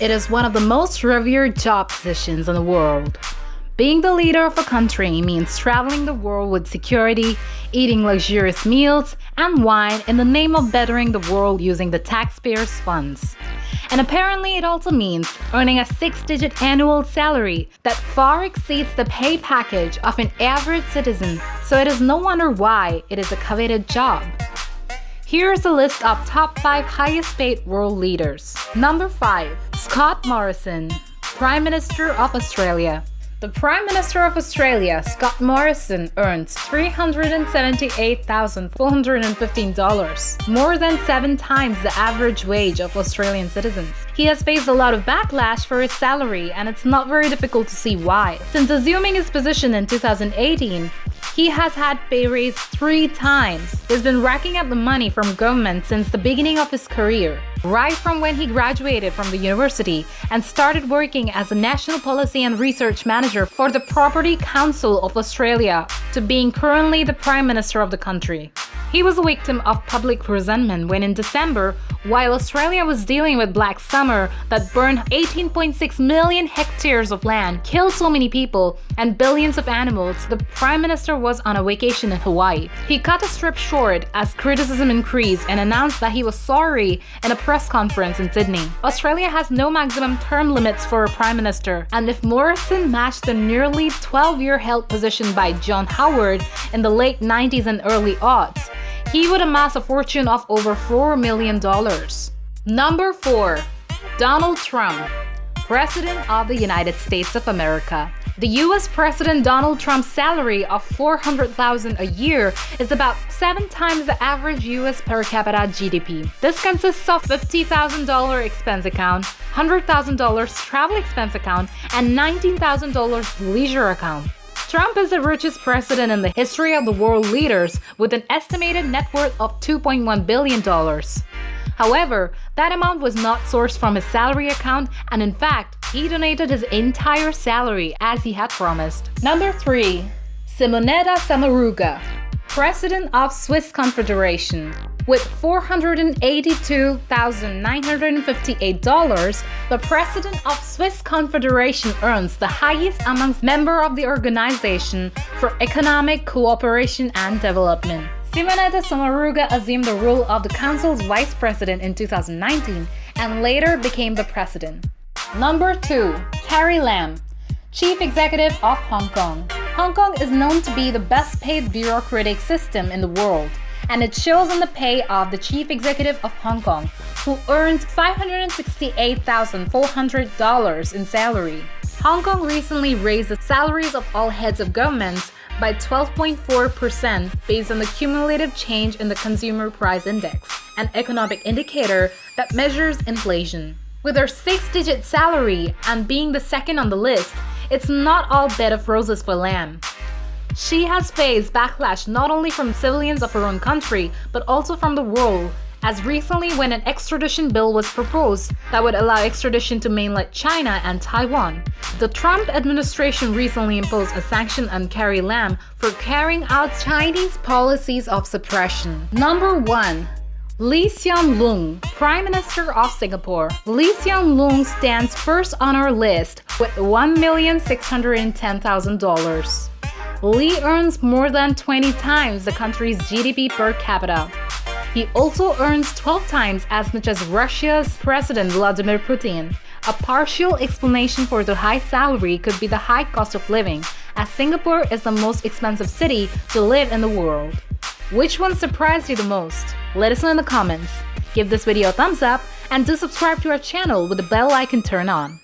It is one of the most revered job positions in the world. Being the leader of a country means traveling the world with security, eating luxurious meals and wine in the name of bettering the world using the taxpayers' funds. And apparently it also means earning a 6-digit annual salary that far exceeds the pay package of an average citizen, so it is no wonder why it is a coveted job. Here's a list of top 5 highest paid world leaders. Number 5. Scott Morrison, Prime Minister of Australia. The Prime Minister of Australia, Scott Morrison, earns $378,415, more than 7 times the average wage of Australian citizens. He has faced a lot of backlash for his salary, and it's not very difficult to see why. Since assuming his position in 2018, he has had pay raise 3 times. He's been racking up the money from government since the beginning of his career, right from when he graduated from the university and started working as a National Policy and Research Manager for the Property Council of Australia to being currently the Prime Minister of the country. He was a victim of public resentment when in December, while Australia was dealing with Black Summer that burned 18.6 million hectares of land, killed so many people and billions of animals, the Prime Minister was on a vacation in Hawaii. He cut his trip short as criticism increased and announced that he was sorry in a press conference in Sydney. Australia has no maximum term limits for a Prime Minister, and if Morrison matched the nearly 12-year held position by John Howard in the late 90s and early aughts, he would amass a fortune of over $4 million. Number 4. Donald Trump, President of the United States of America. The US President Donald Trump's salary of $400,000 a year is about 7 times the average US per capita GDP. This consists of $50,000 expense account, $100,000 travel expense account, and $19,000 leisure account. Trump is the richest president in the history of the world leaders with an estimated net worth of $2.1 billion. However, that amount was not sourced from his salary account, and in fact, he donated his entire salary as he had promised. Number 3. Simonetta Somaruga, President of Swiss Confederation. With $482,958, the President of Swiss Confederation earns the highest amongst members of the Organization for Economic Cooperation and Development. Simonetta Somaruga assumed the role of the Council's Vice President in 2019 and later became the President. Number 2. Carrie Lam, Chief Executive of Hong Kong. Hong Kong is known to be the best paid bureaucratic system in the world, and it shows in the pay of the Chief Executive of Hong Kong, who earns $568,400 in salary. Hong Kong recently raised the salaries of all heads of governments by 12.4% based on the cumulative change in the Consumer Price Index, an economic indicator that measures inflation. With her 6-digit salary and being the second on the list, it's not all bed of roses for Lam. She has faced backlash not only from civilians of her own country, but also from the world, as recently when an extradition bill was proposed that would allow extradition to mainland China and Taiwan. The Trump administration recently imposed a sanction on Carrie Lam for carrying out Chinese policies of suppression. Number 1. Lee Hsien Loong, Prime Minister of Singapore. Lee Hsien Loong stands first on our list with $1,610,000. Lee earns more than 20 times the country's GDP per capita. He also earns 12 times as much as Russia's President Vladimir Putin. A partial explanation for the high salary could be the high cost of living, as Singapore is the most expensive city to live in the world. Which one surprised you the most? Let us know in the comments. Give this video a thumbs up and do subscribe to our channel with the bell icon turned on.